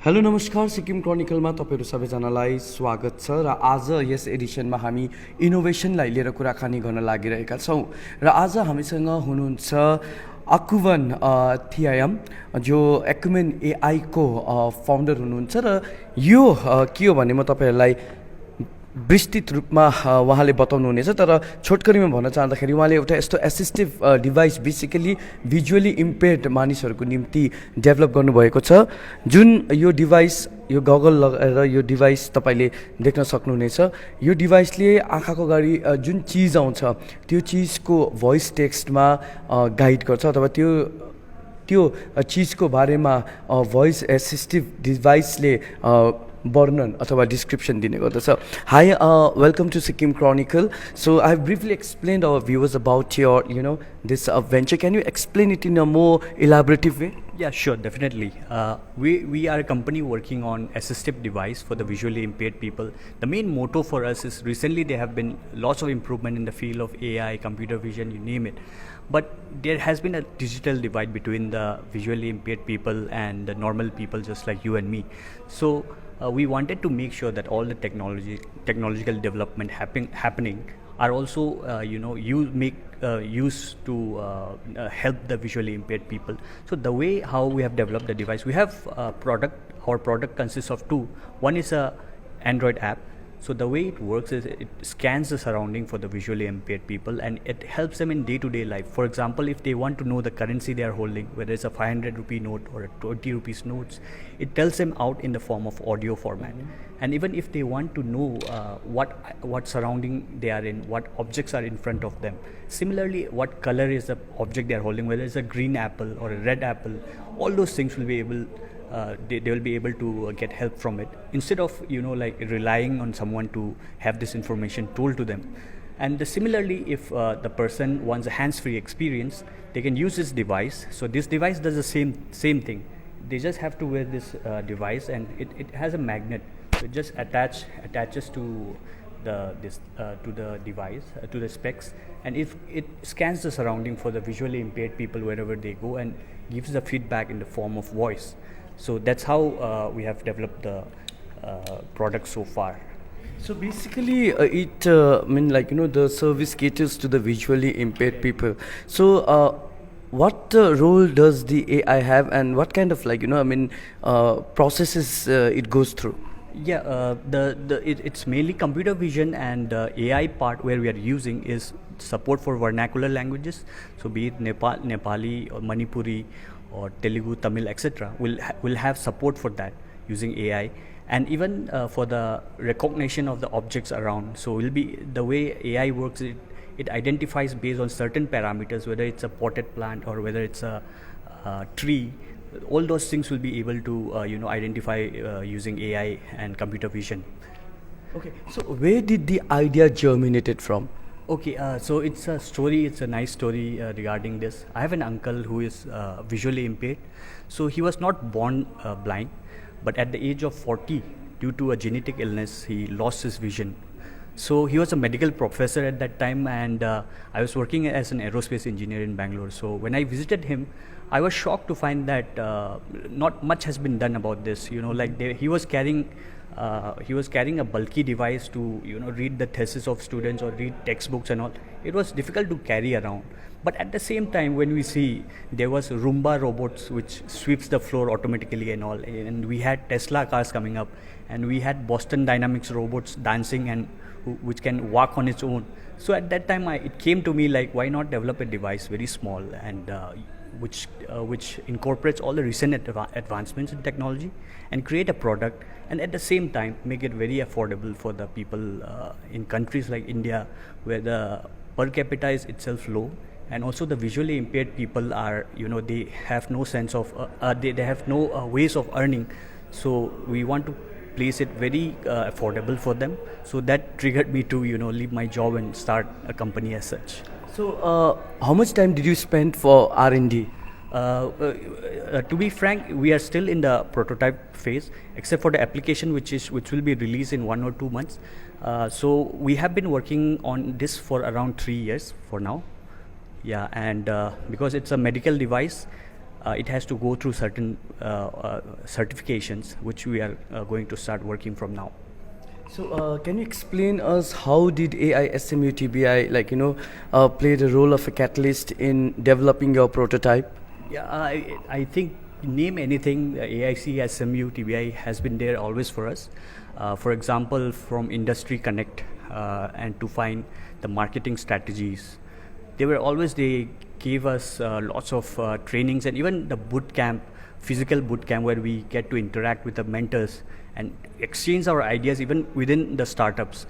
Hello नमस्कार सिक्किम क्रोनिकलमा तपाईहरु सबैजनालाई स्वागत छ र आज यस एडिसनमा हामी इनोभेसनलाई लिएर कुराकानी गर्न लागिरहेका छौं र आज हामीसँग हुनुहुन्छ अकुवन थियाम जो एकुमेन एआई को फाउन्डर हुनुहुन्छ र यो के हो भने म तपाईहरुलाई विस्तृत रूपमा उहाँले बताउनु हुनेछ तर छोटकरीमा भन्न चाहँदाखेरि उहाँले एउटा यस्तो एसिस्टिभ डिभाइस बेसिकली भिजुअली इम्पेयर्ड मानिसहरूको निम्ति डेभलप गर्नुभएको छ जुन यो डिभाइस यो गगल लगाएर यो डिभाइस तपाईले देख्न सक्नुहुनेछ यो डिभाइसले आँखाको अगाडि जुन चीज आउँछ त्यो चीजको भोइस टेक्स्टमा गाइड गर्छ अथवा त्यो चीजको बारेमा भोइस एसिस्टिभ डिभाइसले वर्णन अथवा description दिने गर्दछ. Hi, welcome to Sikkim Chronicle. So I have briefly explained our viewers about your, this venture. Can you explain it in a more elaborative way? Yeah, sure, definitely. We are a company working on assistive device for the visually impaired people. The main motto for us is recently there have been lots of improvement in the field of AI, computer vision, you name it. But there has been a digital divide between the visually impaired people and the normal people just like you and me. So we wanted to make sure that all the technological development happening are also used to help the visually impaired people. So the way how we have developed the device, we have our product consists of two. One is a Android app. So the way it works is it scans the surrounding for the visually impaired people and it helps them in day-to-day life. For example, if they want to know the currency they are holding, whether it's a 500 rupee note or a 20 rupees notes, it tells them out in the form of audio format. And even if they want to know what surrounding they are in, what objects are in front of them, similarly what color is the object they are holding, whether it's a green apple or a red apple, all those things will be able they will be able to get help from it instead of relying on someone to have this information told to them. And similarly, if the person wants a hands-free experience, they can use this device. So this device does the same thing. They just have to wear this device, and it has a magnet. So it just attaches to the device, to the specs, and if it scans the surrounding for the visually impaired people wherever they go and gives the feedback in the form of voice. So that's how we have developed the product so far. So basically, the service caters to the visually impaired people. So what role does the AI have, and what kind of processes it goes through? Yeah, it's mainly computer vision, and AI part where we are using is support for vernacular languages. So be it Nepali or Manipuri or Telugu, Tamil, etc. will have support for that using AI, and even for the recognition of the objects around. So will be the way AI works. It identifies based on certain parameters, whether it's a potted plant or whether it's a tree. All those things will be able to identify using AI and computer vision. Okay, so where did the idea germinated from? Okay, so it's a story. It's a nice story regarding this. I have an uncle who is visually impaired. So he was not born blind, but at the age of 40, due to a genetic illness, he lost his vision. So he was a medical professor at that time, and I was working as an aerospace engineer in Bangalore. So when I visited him, I was shocked to find that not much has been done about this. He was carrying a bulky device to read the thesis of students or read textbooks and all. It was difficult to carry around. But at the same time, when we see there was Roomba robots which sweeps the floor automatically and all, and we had Tesla cars coming up, and we had Boston Dynamics robots dancing and which can walk on its own. So at that time, it came to me like, why not develop a device very small and which incorporates all the recent advancements in technology and create a product, and at the same time make it very affordable for the people in countries like India, where the per capita is itself low, and also the visually impaired people are they have no sense of they have no ways of earning. So we want to place it very affordable for them. So that triggered me to leave my job and start a company as such. So how much time did you spend for R&D? To be frank, we are still in the prototype phase, except for the application which will be released in 1 or 2 months. So we have been working on this for around 3 years for now. Yeah, and because it's a medical device, it has to go through certain certifications, which we are going to start working from now. So, can you explain us how did AI-SMUTBI, play the role of a catalyst in developing your prototype? Yeah, I think name anything, AIC, SMU, TBI has been there always for us. For example, from Industry Connect and to find the marketing strategies. They gave us lots of trainings, and even the boot camp, physical boot camp, where we get to interact with the mentors and exchange our ideas even within the startups.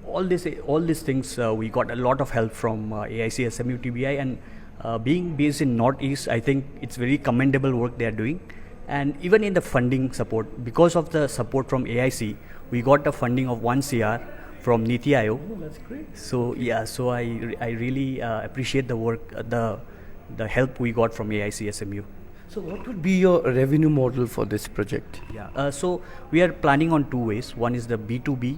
All these things, we got a lot of help from AIC, SMU, TBI, and being based in Northeast, I think it's very commendable work they are doing. And even in the funding support, because of the support from AIC, we got the funding of 1 CR from Niti Aayog. Oh, that's great. So yeah, so I really appreciate the work, the help we got from AIC, SMU. So, what would be your revenue model for this project? Yeah, so we are planning on 2 ways. One is the B2B,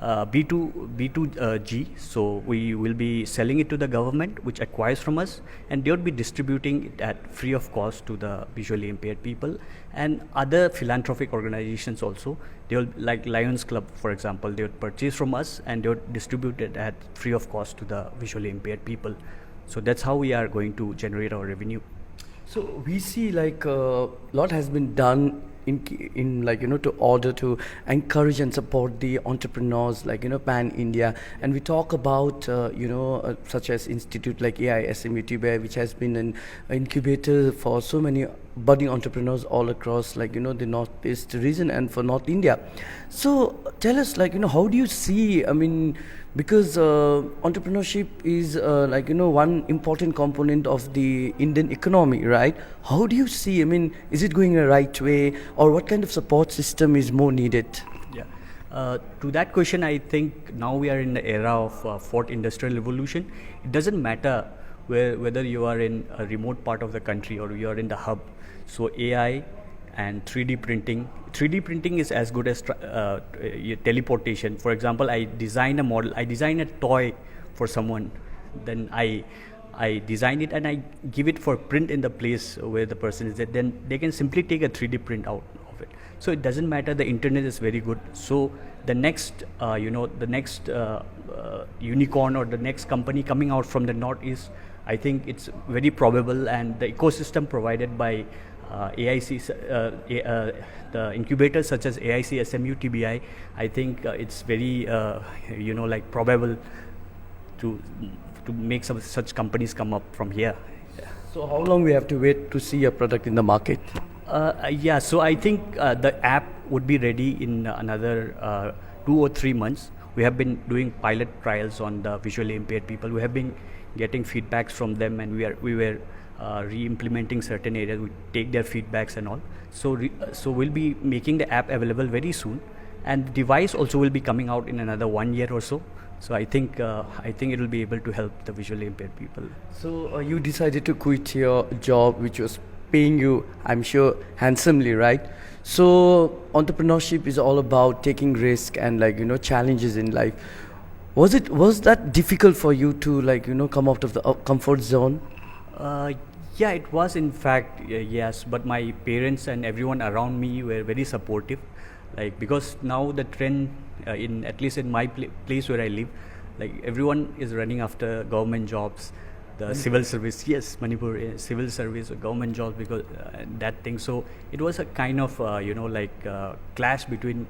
B2G. So we will be selling it to the government, which acquires from us, and they would be distributing it at free of cost to the visually impaired people and other philanthropic organizations also. They will, like Lions Club, for example, they would purchase from us and they would distribute it at free of cost to the visually impaired people. So that's how we are going to generate our revenue. So we see lot has been done to order to encourage and support the entrepreneurs pan India, and we talk about such as institute like AI-SMUTBI, which has been an incubator for so many budding entrepreneurs all across the Northeast region and for North India. So tell us how do you see, because entrepreneurship is one important component of the Indian economy, right? How do you see, is it going the right way, or what kind of support system is more needed? Yeah. To that question, I think now we are in the era of fourth industrial revolution. It doesn't matter whether you are in a remote part of the country or you are in the hub. So AI and 3D printing. 3D printing is as good as teleportation. For example, I design a model, I design a toy for someone, then I design it and I give it for print in the place where the person is at. Then they can simply take a 3D print out of it. So it doesn't matter, the internet is very good. So the next, unicorn or the next company coming out from the Northeast, I think it's very probable, and the ecosystem provided by AIC, the incubators such as AIC, SMU, TBI, I think it's very, probable to make some such companies come up from here. So how long we have to wait to see a product in the market? Yeah, so I think the app would be ready in another 2 or 3 months. We have been doing pilot trials on the visually impaired people. We have been getting feedbacks from them, and we were re-implementing certain areas. We take their feedbacks and all. So we'll be making the app available very soon, and the device also will be coming out in another 1 year or so. So I think it will be able to help the visually impaired people. So you decided to quit your job, which was paying you, I'm sure, handsomely, right? So entrepreneurship is all about taking risk and challenges in life. Was that difficult for you to come out of the comfort zone? Yeah, it was in fact, yes, but my parents and everyone around me were very supportive, because now the trend at least in my place where I live, everyone is running after government jobs, the civil service. Yes, Manipur civil service or government jobs, because that thing. So it was a kind of clash between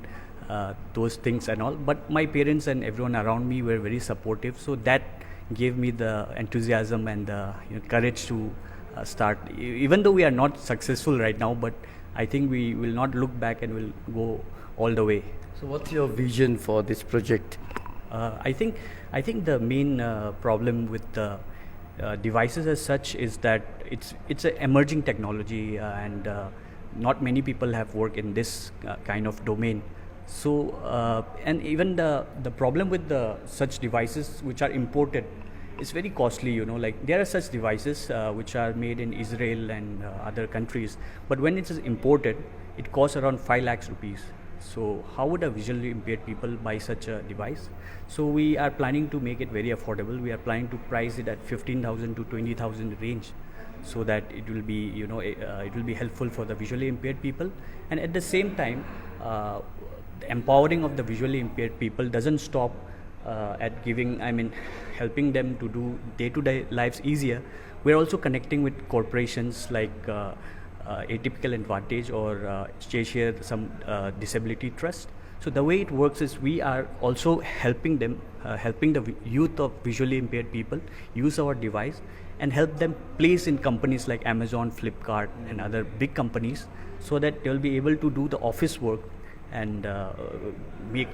those things and all, but my parents and everyone around me were very supportive, so that gave me the enthusiasm and the courage to start. Even though we are not successful right now, but I think we will not look back and will go all the way. So what's your vision for this project? I think the main problem with the devices as such is that it's an emerging technology, and not many people have worked in this kind of domain. So and even the problem with such devices which are imported is very costly. There are such devices which are made in Israel and other countries, but when it is imported, it costs around 5 lakhs rupees. So how would a visually impaired people buy such a device? So we are planning to make it very affordable. We are planning to price it at 15,000 to 20,000 range. so that it will be it will be helpful for the visually impaired people. And at the same time, the empowering of the visually impaired people doesn't stop at helping them to do day-to-day lives easier. We're also connecting with corporations like Atypical Advantage or Cheshire some disability trust. So the way it works is we are also helping them, helping the youth of visually impaired people use our device and help them place in companies like Amazon, Flipkart, and other big companies, so that they'll be able to do the office work and make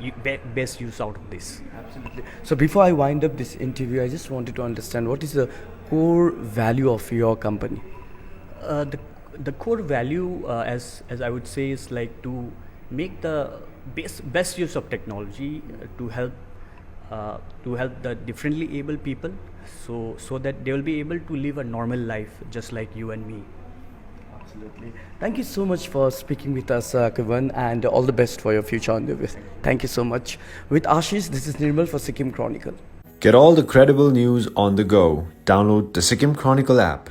best use out of this. Absolutely. So before I wind up this interview, I just wanted to understand what is the core value of your company? The core value, as I would say, is like to make the best use of technology to help the differently able people, so that they will be able to live a normal life just like you and me. Absolutely. Thank you so much for speaking with us, Kavan, and all the best for your future endeavors. Thank you so much. With Ashish, this is Nirmal for Sikkim Chronicle. Get all the credible news on the go. Download the Sikkim Chronicle app.